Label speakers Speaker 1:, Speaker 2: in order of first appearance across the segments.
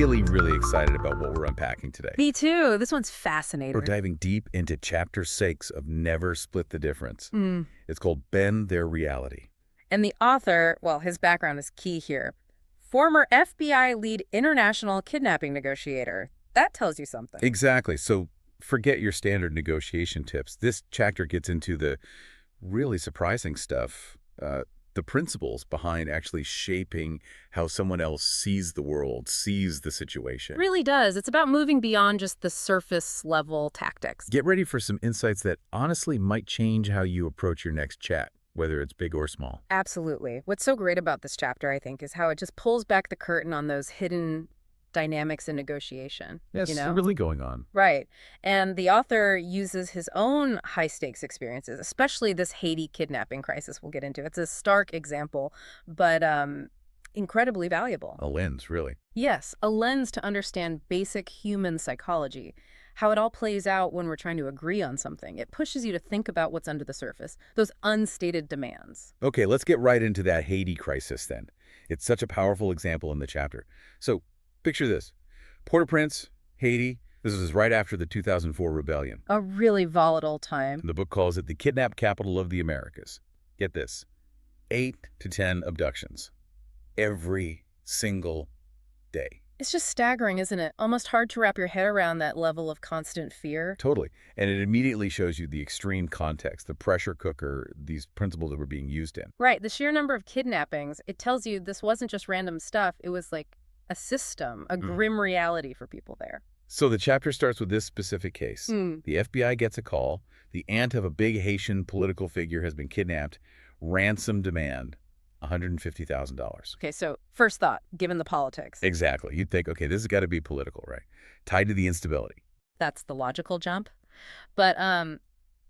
Speaker 1: really, really excited about what we're unpacking today.
Speaker 2: Me too. This one's fascinating.
Speaker 1: We're diving deep into Chapter 6 of Never Split the Difference. It's called Bend Their Reality.
Speaker 2: And the author, well, his background is key here. Former FBI lead international kidnapping negotiator. That tells you something.
Speaker 1: Exactly. So forget your standard negotiation tips. This chapter gets into the really surprising stuff, the principles behind actually shaping how someone else sees the world, sees the situation.
Speaker 2: It really does. It's about moving beyond just the surface level tactics.
Speaker 1: Get ready for some insights that honestly might change how you approach your next chat, whether it's big or small.
Speaker 2: Absolutely. What's so great about this chapter, I think, is how it just pulls back the curtain on those hidden dynamics in negotiation.
Speaker 1: Yes,
Speaker 2: you know?
Speaker 1: really going on.
Speaker 2: Right. And the author uses his own high-stakes experiences, especially this Haiti kidnapping crisis we'll get into. It's a stark example, but incredibly valuable.
Speaker 1: A lens, really.
Speaker 2: Yes, a lens to understand basic human psychology, how it all plays out when we're trying to agree on something. It pushes you to think about what's under the surface, those unstated demands.
Speaker 1: Okay, let's get right into that Haiti crisis then. It's such a powerful example in the chapter. So, picture this. Port-au-Prince, Haiti. This was right after the 2004 rebellion.
Speaker 2: A really volatile time.
Speaker 1: The book calls it the kidnapped capital of the Americas. Get this. 8 to 10 abductions. Every single day.
Speaker 2: It's just staggering, isn't it? Almost hard to wrap your head around that level of constant fear.
Speaker 1: Totally. And it immediately shows you the extreme context, the pressure cooker, these principles that were being used in.
Speaker 2: Right. The sheer number of kidnappings, it tells you this wasn't just random stuff. It was like a system, a grim reality for people there.
Speaker 1: So the chapter starts with this specific case. The FBI gets a call. The aunt of a big Haitian political figure has been kidnapped. Ransom demand, $150,000.
Speaker 2: Okay, so first thought, given the politics.
Speaker 1: Exactly. You'd think, okay, this has got to be political, right? Tied to the instability.
Speaker 2: That's the logical jump. But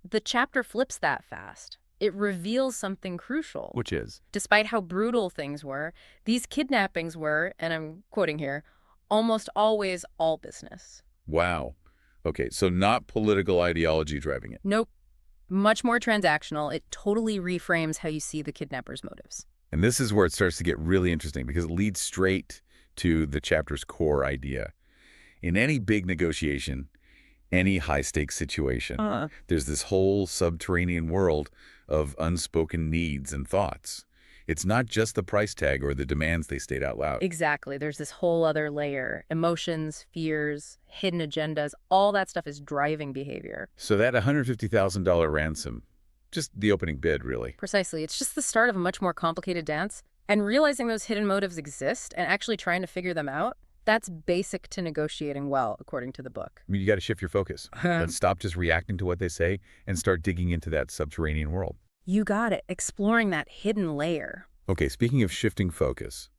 Speaker 2: the chapter flips that fast. It reveals something crucial.
Speaker 1: Which is?
Speaker 2: Despite how brutal things were, these kidnappings were, and I'm quoting here, almost always all business.
Speaker 1: Wow. Okay, so not political ideology driving it.
Speaker 2: Nope. Much more transactional. It totally reframes how you see the kidnapper's motives.
Speaker 1: And this is where it starts to get really interesting because it leads straight to the chapter's core idea. In any big negotiation, any high-stakes situation, there's this whole subterranean world of unspoken needs and thoughts. It's not just the price tag or the demands they state out loud.
Speaker 2: Exactly. There's this whole other layer. Emotions, fears, hidden agendas, all that stuff is driving behavior.
Speaker 1: So that $150,000 ransom, just the opening bid, really.
Speaker 2: Precisely. It's just the start of a much more complicated dance. And realizing those hidden motives exist and actually trying to figure them out, that's basic to negotiating well, according to the book.
Speaker 1: I mean, you got to shift your focus. Let's stop just reacting to what they say and start digging into that subterranean world.
Speaker 2: You got it. Exploring that hidden layer.
Speaker 1: Okay, speaking of shifting focus,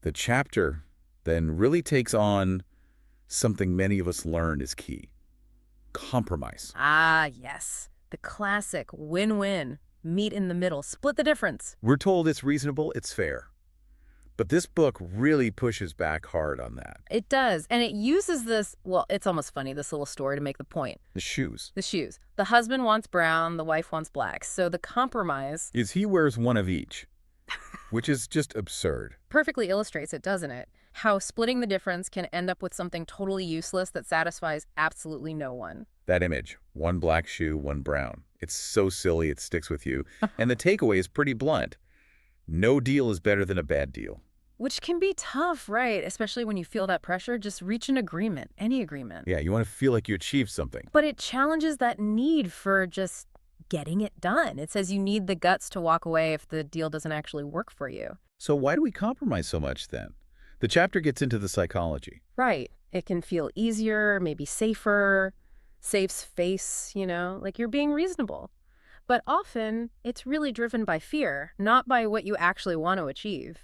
Speaker 1: the chapter then really takes on something many of us learn is key. Compromise.
Speaker 2: Ah, yes. The classic win-win. Meet in the middle. Split the difference.
Speaker 1: We're told it's reasonable, it's fair. But this book really pushes back hard on that.
Speaker 2: It does. And it uses this, well, it's almost funny, this little story to make the point.
Speaker 1: The shoes.
Speaker 2: The shoes. The husband wants brown, the wife wants black. So the compromise
Speaker 1: is he wears one of each, which is just absurd.
Speaker 2: Perfectly illustrates it, doesn't it? How splitting the difference can end up with something totally useless that satisfies absolutely no one.
Speaker 1: That image, one black shoe, one brown. It's so silly it sticks with you. And the takeaway is pretty blunt. No deal is better than a bad deal.
Speaker 2: Which can be tough, right? Especially when you feel that pressure. Just reach an agreement, any agreement.
Speaker 1: Yeah, you want to feel like you achieved something.
Speaker 2: But it challenges that need for just getting it done. It says you need the guts to walk away if the deal doesn't actually work for you.
Speaker 1: So why do we compromise so much then? The chapter gets into the psychology.
Speaker 2: Right. It can feel easier, maybe safer, saves face, like you're being reasonable. But often it's really driven by fear, not by what you actually want to achieve.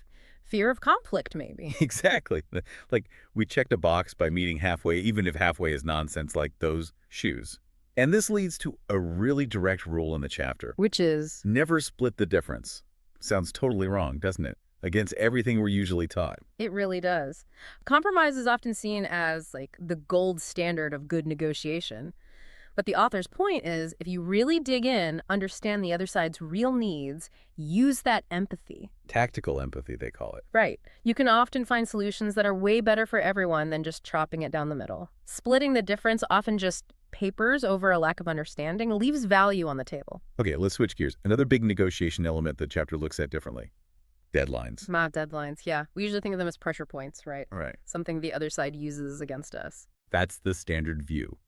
Speaker 2: Fear of conflict, maybe.
Speaker 1: Exactly. Like we checked a box by meeting halfway, even if halfway is nonsense, like those shoes. And this leads to a really direct rule in the chapter.
Speaker 2: Which is?
Speaker 1: Never split the difference. Sounds totally wrong, doesn't it? Against everything we're usually taught.
Speaker 2: It really does. Compromise is often seen as like the gold standard of good negotiation. But the author's point is, if you really dig in, understand the other side's real needs, use that empathy.
Speaker 1: Tactical empathy, they call it.
Speaker 2: Right. You can often find solutions that are way better for everyone than just chopping it down the middle. Splitting the difference, often just papers over a lack of understanding, leaves value on the table.
Speaker 1: Okay, let's switch gears. Another big negotiation element the chapter looks at differently. Deadlines.
Speaker 2: Deadlines, yeah. We usually think of them as pressure points, right?
Speaker 1: Right.
Speaker 2: Something the other side uses against us.
Speaker 1: That's the standard view.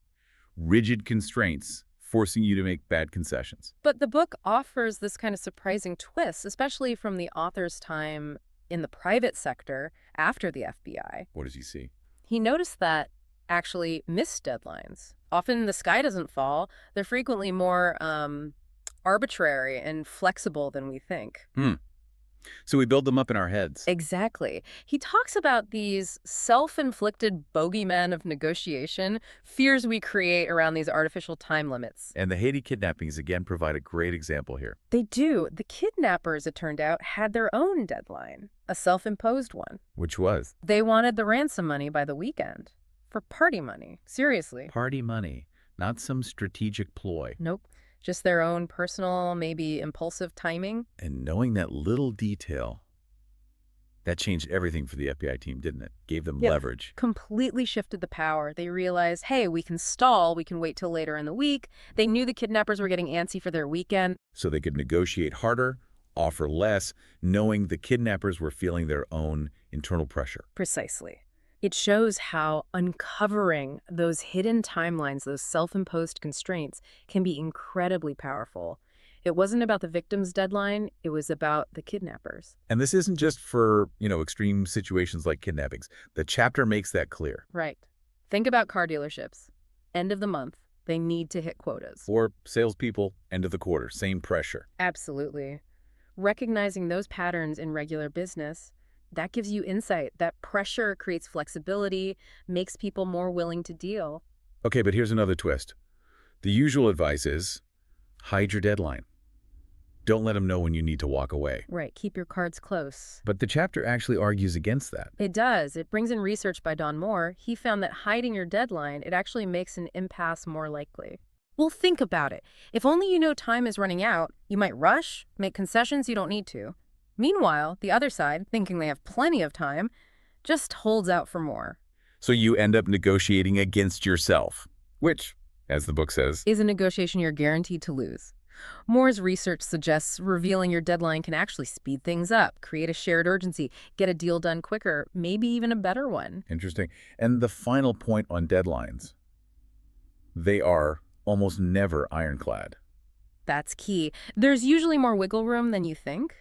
Speaker 1: Rigid constraints forcing you to make bad concessions.
Speaker 2: But the book offers this kind of surprising twist, especially from the author's time in the private sector after the FBI.
Speaker 1: What does he see?
Speaker 2: He noticed that actually missed deadlines. Often the sky doesn't fall. They're frequently more arbitrary and flexible than we think.
Speaker 1: So we build them up in our heads.
Speaker 2: Exactly. He talks about these self-inflicted bogeymen of negotiation, fears we create around these artificial time limits.
Speaker 1: And the Haiti kidnappings, again, provide a great example here.
Speaker 2: They do. The kidnappers, it turned out, had their own deadline, a self-imposed one.
Speaker 1: Which was?
Speaker 2: They wanted the ransom money by the weekend. For party money. Seriously.
Speaker 1: Party money, not some strategic ploy.
Speaker 2: Nope. Just their own personal, maybe impulsive timing.
Speaker 1: And knowing that little detail, that changed everything for the FBI team, didn't it? Gave them leverage.
Speaker 2: Completely shifted the power. They realized, hey, we can stall. We can wait till later in the week. They knew the kidnappers were getting antsy for their weekend.
Speaker 1: So they could negotiate harder, offer less, knowing the kidnappers were feeling their own internal pressure.
Speaker 2: Precisely. It shows how uncovering those hidden timelines, those self-imposed constraints, can be incredibly powerful. It wasn't about the victim's deadline, it was about the kidnappers.
Speaker 1: And this isn't just for, extreme situations like kidnappings. The chapter makes that clear.
Speaker 2: Right. Think about car dealerships. End of the month, they need to hit quotas.
Speaker 1: Or salespeople, end of the quarter, same pressure.
Speaker 2: Absolutely. Recognizing those patterns in regular business, that gives you insight. That pressure creates flexibility, makes people more willing to deal.
Speaker 1: Okay, but here's another twist. The usual advice is hide your deadline. Don't let them know when you need to walk away.
Speaker 2: Right, keep your cards close.
Speaker 1: But the chapter actually argues against that.
Speaker 2: It does. It brings in research by Don Moore. He found that hiding your deadline, it actually makes an impasse more likely. Well, think about it. If only you know time is running out, you might rush, make concessions you don't need to. Meanwhile, the other side, thinking they have plenty of time, just holds out for more.
Speaker 1: So you end up negotiating against yourself, which, as the book says,
Speaker 2: is a negotiation you're guaranteed to lose. Moore's research suggests revealing your deadline can actually speed things up, create a shared urgency, get a deal done quicker, maybe even a better one.
Speaker 1: Interesting. And the final point on deadlines, they are almost never ironclad.
Speaker 2: That's key. There's usually more wiggle room than you think.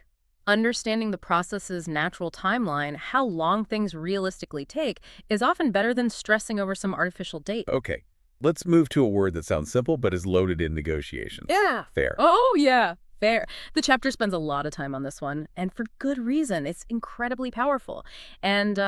Speaker 2: Understanding the process's natural timeline, how long things realistically take, is often better than stressing over some artificial date.
Speaker 1: Okay, let's move to a word that sounds simple but is loaded in negotiations.
Speaker 2: Yeah.
Speaker 1: Fair.
Speaker 2: Oh, yeah. Fair. The chapter spends a lot of time on this one, and for good reason. It's incredibly powerful and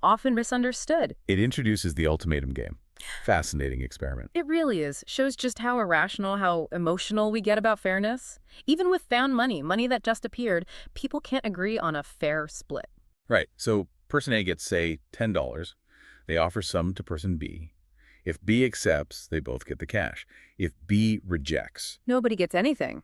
Speaker 2: often misunderstood.
Speaker 1: It introduces the ultimatum game. Fascinating experiment.
Speaker 2: It really is. Shows just how irrational, how emotional we get about fairness. Even with found money that just appeared, people can't agree on a fair split.
Speaker 1: Right. So person A gets, say, $10. They offer some to person B. If B accepts, they both get the cash. If B rejects,
Speaker 2: nobody gets anything.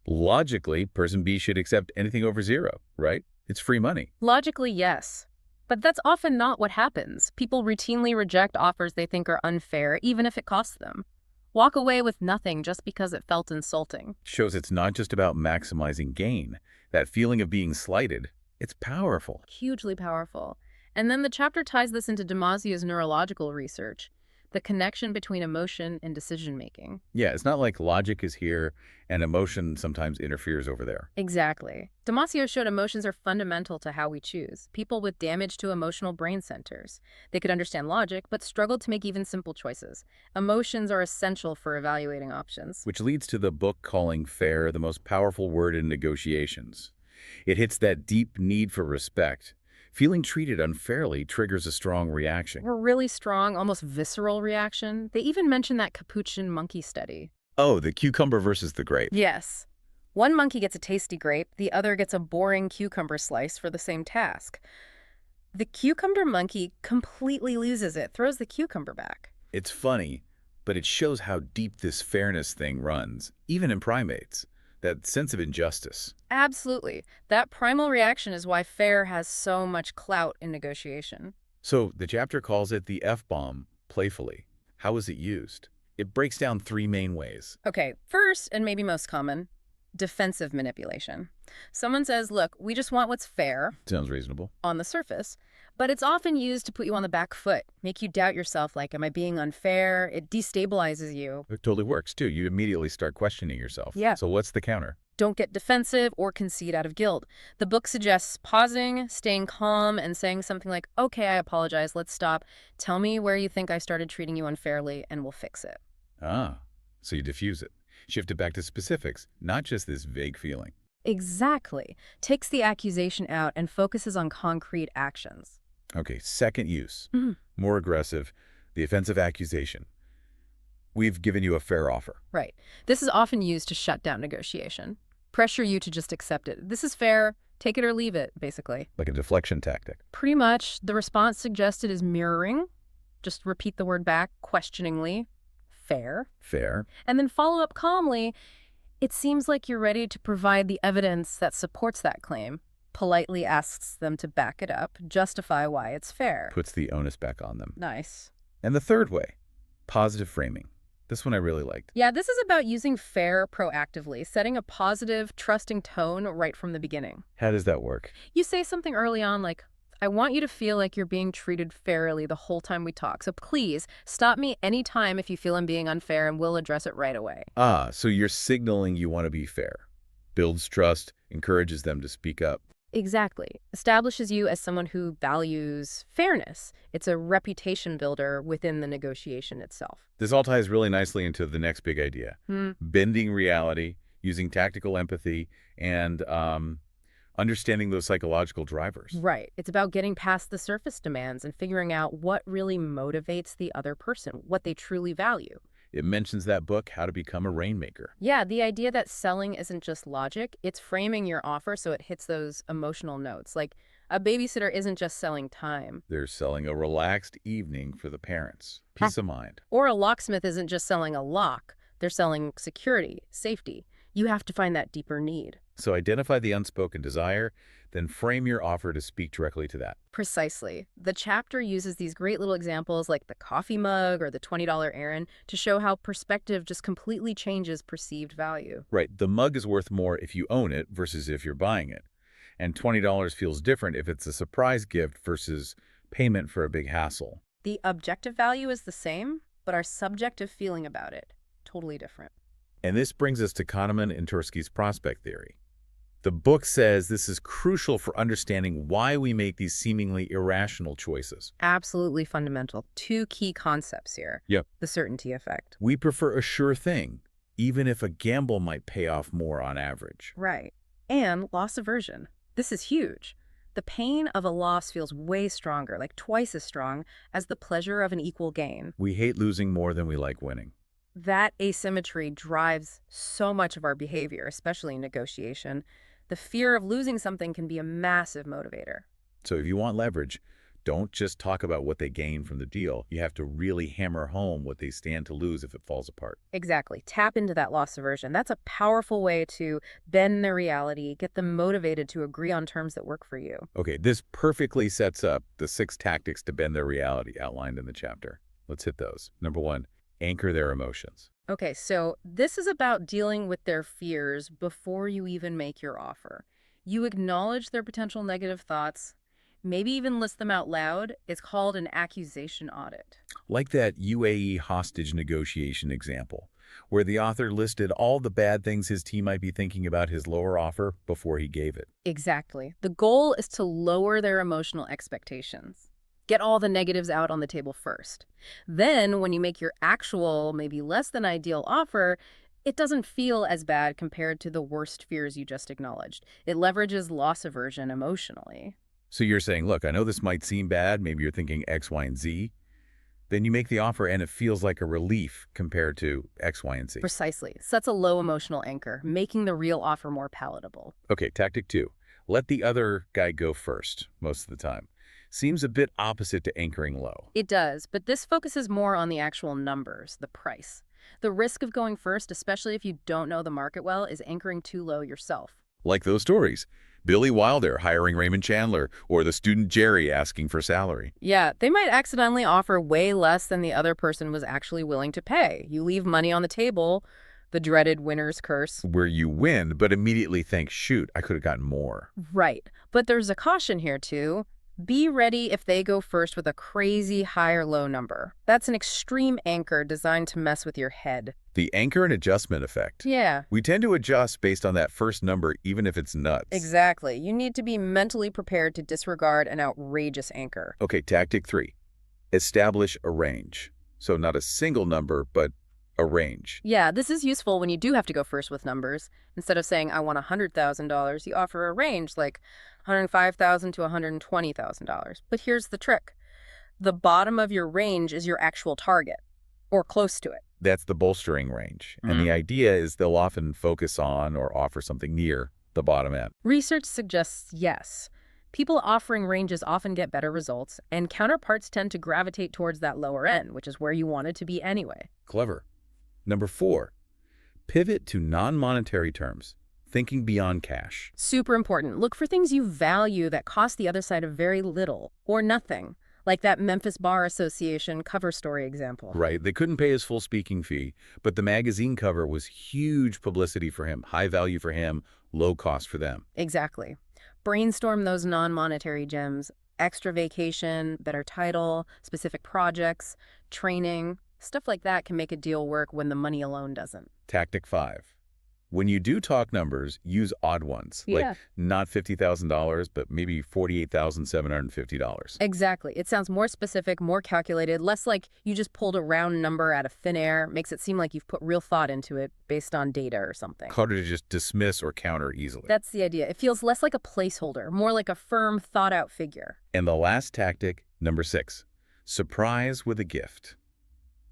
Speaker 1: Logically, person B should accept anything over zero, right? It's free money.
Speaker 2: Logically, yes. But that's often not what happens. People routinely reject offers they think are unfair, even if it costs them. Walk away with nothing just because it felt insulting.
Speaker 1: Shows it's not just about maximizing gain. That feeling of being slighted, it's powerful.
Speaker 2: Hugely powerful. And then the chapter ties this into Damasio's neurological research, the connection between emotion and decision-making.
Speaker 1: Yeah, it's not like logic is here and emotion sometimes interferes over there.
Speaker 2: Exactly. Damasio showed emotions are fundamental to how we choose. People with damage to emotional brain centers. They could understand logic, but struggled to make even simple choices. Emotions are essential for evaluating options.
Speaker 1: Which leads to the book calling fair the most powerful word in negotiations. It hits that deep need for respect. Feeling treated unfairly triggers a strong reaction.
Speaker 2: A really strong, almost visceral reaction. They even mention that capuchin monkey study.
Speaker 1: Oh, the cucumber versus the grape.
Speaker 2: Yes. One monkey gets a tasty grape, the other gets a boring cucumber slice for the same task. The cucumber monkey completely loses it, throws the cucumber back.
Speaker 1: It's funny, But it shows how deep this fairness thing runs, even in primates. That sense of injustice.
Speaker 2: Absolutely. That primal reaction is why fair has so much clout in negotiation.
Speaker 1: So the chapter calls it the F-bomb, playfully. How is it used? It breaks down 3 main ways.
Speaker 2: Okay, first, and maybe most common, defensive manipulation. Someone says, look, we just want what's fair
Speaker 1: Sounds reasonable.
Speaker 2: on the surface, but it's often used to put you on the back foot, make you doubt yourself, like, am I being unfair? It destabilizes you.
Speaker 1: It totally works, too. You immediately start questioning yourself.
Speaker 2: Yeah.
Speaker 1: So what's the counter?
Speaker 2: Don't get defensive or concede out of guilt. The book suggests pausing, staying calm, and saying something like, okay, I apologize, let's stop. Tell me where you think I started treating you unfairly, and we'll fix it.
Speaker 1: Ah, so you diffuse it. Shift it back to specifics, not just this vague feeling.
Speaker 2: Exactly. Takes the accusation out and focuses on concrete actions.
Speaker 1: Okay, second use.
Speaker 2: Mhm.
Speaker 1: More aggressive, the offensive accusation. We've given you a fair offer.
Speaker 2: Right. This is often used to shut down negotiation. Pressure you to just accept it. This is fair. Take it or leave it, basically.
Speaker 1: Like a deflection tactic.
Speaker 2: Pretty much, the response suggested is mirroring. Just repeat the word back questioningly. Fair.
Speaker 1: Fair.
Speaker 2: And then follow up calmly. It seems like you're ready to provide the evidence that supports that claim. Politely asks them to back it up, justify why it's fair.
Speaker 1: Puts the onus back on them.
Speaker 2: Nice.
Speaker 1: And the third way, positive framing. This one I really liked.
Speaker 2: Yeah, this is about using fair proactively, setting a positive, trusting tone right from the beginning.
Speaker 1: How does that work?
Speaker 2: You say something early on like, I want you to feel like you're being treated fairly the whole time we talk. So please stop me anytime if you feel I'm being unfair and we'll address it right away.
Speaker 1: Ah, so you're signaling you want to be fair. Builds trust, encourages them to speak up.
Speaker 2: Exactly. Establishes you as someone who values fairness. It's a reputation builder within the negotiation itself.
Speaker 1: This all ties really nicely into the next big idea. Bending reality, using tactical empathy, and understanding those psychological drivers.
Speaker 2: Right. It's about getting past the surface demands and figuring out what really motivates the other person, what they truly value.
Speaker 1: It mentions that book, How to Become a Rainmaker.
Speaker 2: Yeah, the idea that selling isn't just logic, it's framing your offer so it hits those emotional notes. Like, a babysitter isn't just selling time.
Speaker 1: They're selling a relaxed evening for the parents. Peace of mind.
Speaker 2: Or a locksmith isn't just selling a lock. They're selling security, safety. You have to find that deeper need.
Speaker 1: So identify the unspoken desire, then frame your offer to speak directly to that.
Speaker 2: Precisely. The chapter uses these great little examples like the coffee mug or the $20 errand to show how perspective just completely changes perceived value.
Speaker 1: Right. The mug is worth more if you own it versus if you're buying it. And $20 feels different if it's a surprise gift versus payment for a big hassle.
Speaker 2: The objective value is the same, but our subjective feeling about it, totally different.
Speaker 1: And this brings us to Kahneman and Tversky's prospect theory. The book says this is crucial for understanding why we make these seemingly irrational choices.
Speaker 2: Absolutely fundamental. 2 key concepts here.
Speaker 1: Yep.
Speaker 2: The certainty effect.
Speaker 1: We prefer a sure thing, even if a gamble might pay off more on average.
Speaker 2: Right. And loss aversion. This is huge. The pain of a loss feels way stronger, like twice as strong, as the pleasure of an equal gain.
Speaker 1: We hate losing more than we like winning.
Speaker 2: That asymmetry drives so much of our behavior, especially in negotiation. The fear of losing something can be a massive motivator.
Speaker 1: So if you want leverage, don't just talk about what they gain from the deal. You have to really hammer home what they stand to lose if it falls apart.
Speaker 2: Exactly. Tap into that loss aversion. That's a powerful way to bend their reality, get them motivated to agree on terms that work for you.
Speaker 1: Okay, this perfectly sets up the 6 tactics to bend their reality outlined in the chapter. Let's hit those. Number 1, anchor their emotions.
Speaker 2: Okay, so this is about dealing with their fears before you even make your offer. You acknowledge their potential negative thoughts, maybe even list them out loud. It's called an accusation audit.
Speaker 1: Like that UAE hostage negotiation example, where the author listed all the bad things his team might be thinking about his lower offer before he gave it.
Speaker 2: Exactly. The goal is to lower their emotional expectations. Get all the negatives out on the table first. Then, when you make your actual, maybe less than ideal offer, it doesn't feel as bad compared to the worst fears you just acknowledged. It leverages loss aversion emotionally.
Speaker 1: So you're saying, look, I know this might seem bad. Maybe you're thinking X, Y, and Z. Then you make the offer and it feels like a relief compared to X, Y, and Z.
Speaker 2: Precisely. Sets a low emotional anchor, making the real offer more palatable.
Speaker 1: Okay, tactic 2. Let the other guy go first most of the time. Seems a bit opposite to anchoring low.
Speaker 2: It does, but this focuses more on the actual numbers, the price. The risk of going first, especially if you don't know the market well, is anchoring too low yourself.
Speaker 1: Like those stories. Billy Wilder hiring Raymond Chandler, or the student Jerry asking for salary.
Speaker 2: Yeah, they might accidentally offer way less than the other person was actually willing to pay. You leave money on the table, the dreaded winner's curse.
Speaker 1: Where you win, but immediately think, shoot, I could have gotten more.
Speaker 2: Right. But there's a caution here, too. Be ready if they go first with a crazy high or low number. That's an extreme anchor designed to mess with your head.
Speaker 1: The anchor and adjustment effect.
Speaker 2: Yeah.
Speaker 1: We tend to adjust based on that first number, even if it's nuts.
Speaker 2: Exactly. You need to be mentally prepared to disregard an outrageous anchor.
Speaker 1: Okay, tactic 3. Establish a range. So not a single number, but a range.
Speaker 2: Yeah, this is useful when you do have to go first with numbers. Instead of saying, I want $100,000, you offer a range like $105,000 to $120,000. But here's the trick. The bottom of your range is your actual target, or close to it.
Speaker 1: That's the bolstering range. And the idea is they'll often focus on or offer something near the bottom end.
Speaker 2: Research suggests yes. People offering ranges often get better results, and counterparts tend to gravitate towards that lower end, which is where you wanted to be anyway.
Speaker 1: Clever. Number 4, pivot to non-monetary terms, thinking beyond cash.
Speaker 2: Super important. Look for things you value that cost the other side of very little or nothing, like that Memphis Bar Association cover story example.
Speaker 1: Right. They couldn't pay his full speaking fee, but the magazine cover was huge publicity for him, high value for him, low cost for them.
Speaker 2: Exactly. Brainstorm those non-monetary gems. Extra vacation, better title, specific projects, training. Stuff like that can make a deal work when the money alone doesn't.
Speaker 1: Tactic 5. When you do talk numbers, use odd ones.
Speaker 2: Yeah.
Speaker 1: Like not $50,000, but maybe $48,750.
Speaker 2: Exactly. It sounds more specific, more calculated, less like you just pulled a round number out of thin air. Makes it seem like you've put real thought into it based on data or something.
Speaker 1: Harder to just dismiss or counter easily.
Speaker 2: That's the idea. It feels less like a placeholder, more like a firm, thought-out figure.
Speaker 1: And the last tactic, number 6, surprise with a gift.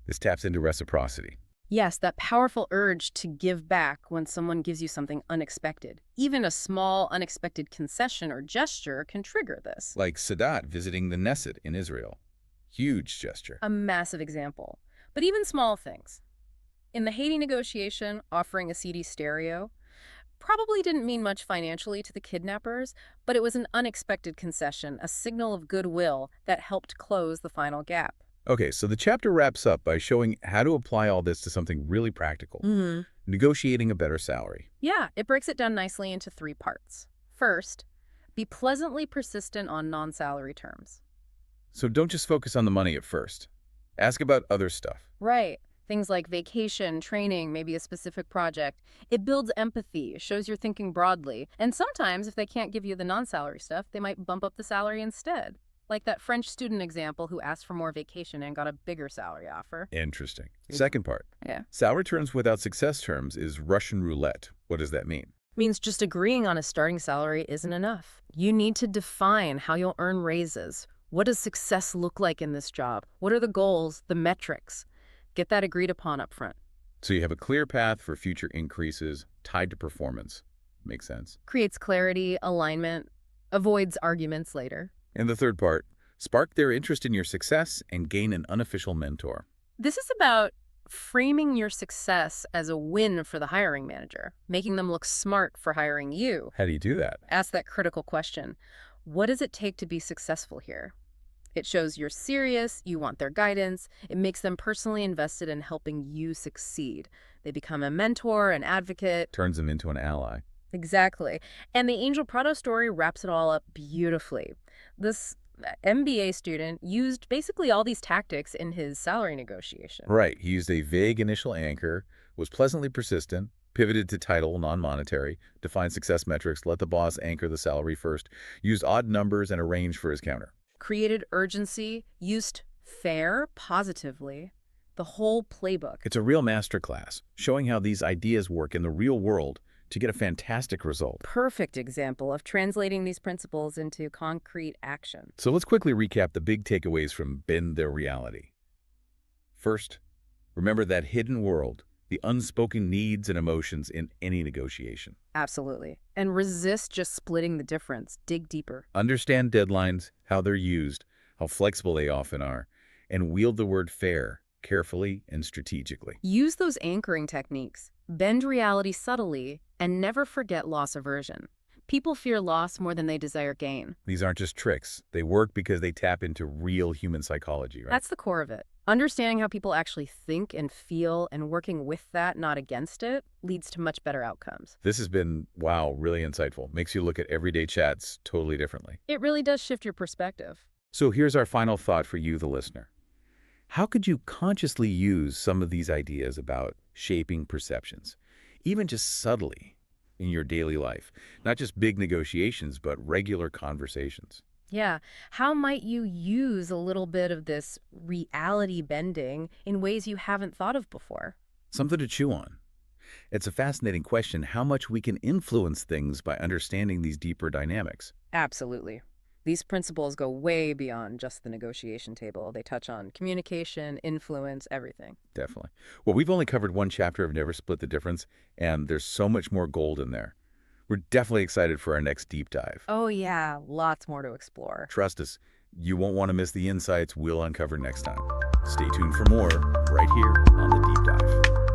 Speaker 1: This taps into reciprocity.
Speaker 2: Yes, that powerful urge to give back when someone gives you something unexpected. Even a small, unexpected concession or gesture can trigger this.
Speaker 1: Like Sadat visiting the Knesset in Israel. Huge gesture.
Speaker 2: A massive example. But even small things. In the Haiti negotiation, offering a CD stereo probably didn't mean much financially to the kidnappers, but it was an unexpected concession, a signal of goodwill that helped close the final gap.
Speaker 1: Okay, so the chapter wraps up by showing how to apply all this to something really practical. Negotiating a better salary.
Speaker 2: Yeah, it breaks it down nicely into 3 parts. First, be pleasantly persistent on non-salary terms.
Speaker 1: So don't just focus on the money at first. Ask about other stuff.
Speaker 2: Right. Things like vacation, training, maybe a specific project. It builds empathy, shows you're thinking broadly. And sometimes, if they can't give you the non-salary stuff, they might bump up the salary instead. Like that French student example who asked for more vacation and got a bigger salary offer.
Speaker 1: Interesting. Second part.
Speaker 2: Yeah.
Speaker 1: Salary terms without success terms is Russian roulette. What does that mean?
Speaker 2: Means just agreeing on a starting salary isn't enough. You need to define how you'll earn raises. What does success look like in this job? What are the goals, the metrics? Get that agreed upon up front.
Speaker 1: So you have a clear path for future increases tied to performance. Makes sense.
Speaker 2: Creates clarity, alignment, avoids arguments later.
Speaker 1: And the third part, spark their interest in your success and gain an unofficial mentor.
Speaker 2: This is about framing your success as a win for the hiring manager, making them look smart for hiring you.
Speaker 1: How do you do that?
Speaker 2: Ask that critical question. What does it take to be successful here? It shows you're serious, you want their guidance. It makes them personally invested in helping you succeed. They become a mentor, an advocate.
Speaker 1: Turns them into an ally.
Speaker 2: Exactly. And the Angel Prado story wraps it all up beautifully. This MBA student used basically all these tactics in his salary negotiation.
Speaker 1: Right. He used a vague initial anchor, was pleasantly persistent, pivoted to title, non-monetary, defined success metrics, let the boss anchor the salary first, used odd numbers and a range for his counter.
Speaker 2: Created urgency, used fair positively, the whole playbook.
Speaker 1: It's a real masterclass, showing how these ideas work in the real world to get a fantastic result.
Speaker 2: Perfect example of translating these principles into concrete action.
Speaker 1: So let's quickly recap the big takeaways from Bend Their Reality. First, remember that hidden world, the unspoken needs and emotions in any negotiation.
Speaker 2: Absolutely. And resist just splitting the difference. Dig deeper.
Speaker 1: Understand deadlines, how they're used, how flexible they often are, and wield the word fair carefully and strategically.
Speaker 2: Use those anchoring techniques. Bend reality subtly, and never forget loss aversion. People fear loss more than they desire gain.
Speaker 1: These aren't just tricks. They work because they tap into real human psychology, right?
Speaker 2: That's the core of it. Understanding how people actually think and feel and working with that, not against it, leads to much better outcomes.
Speaker 1: This has been, wow, really insightful. Makes you look at everyday chats totally differently.
Speaker 2: It really does shift your perspective.
Speaker 1: So here's our final thought for you, the listener. How could you consciously use some of these ideas about shaping perceptions, even just subtly, in your daily life? Not just big negotiations, but regular conversations.
Speaker 2: Yeah. How might you use a little bit of this reality bending in ways you haven't thought of before?
Speaker 1: Something to chew on. It's a fascinating question how much we can influence things by understanding these deeper dynamics.
Speaker 2: Absolutely. These principles go way beyond just the negotiation table. They touch on communication, influence, everything.
Speaker 1: Definitely. Well, we've only covered one chapter of Never Split the Difference, and there's so much more gold in there. We're definitely excited for our next deep dive.
Speaker 2: Oh, yeah. Lots more to explore.
Speaker 1: Trust us, you won't want to miss the insights we'll uncover next time. Stay tuned for more right here on The Deep Dive.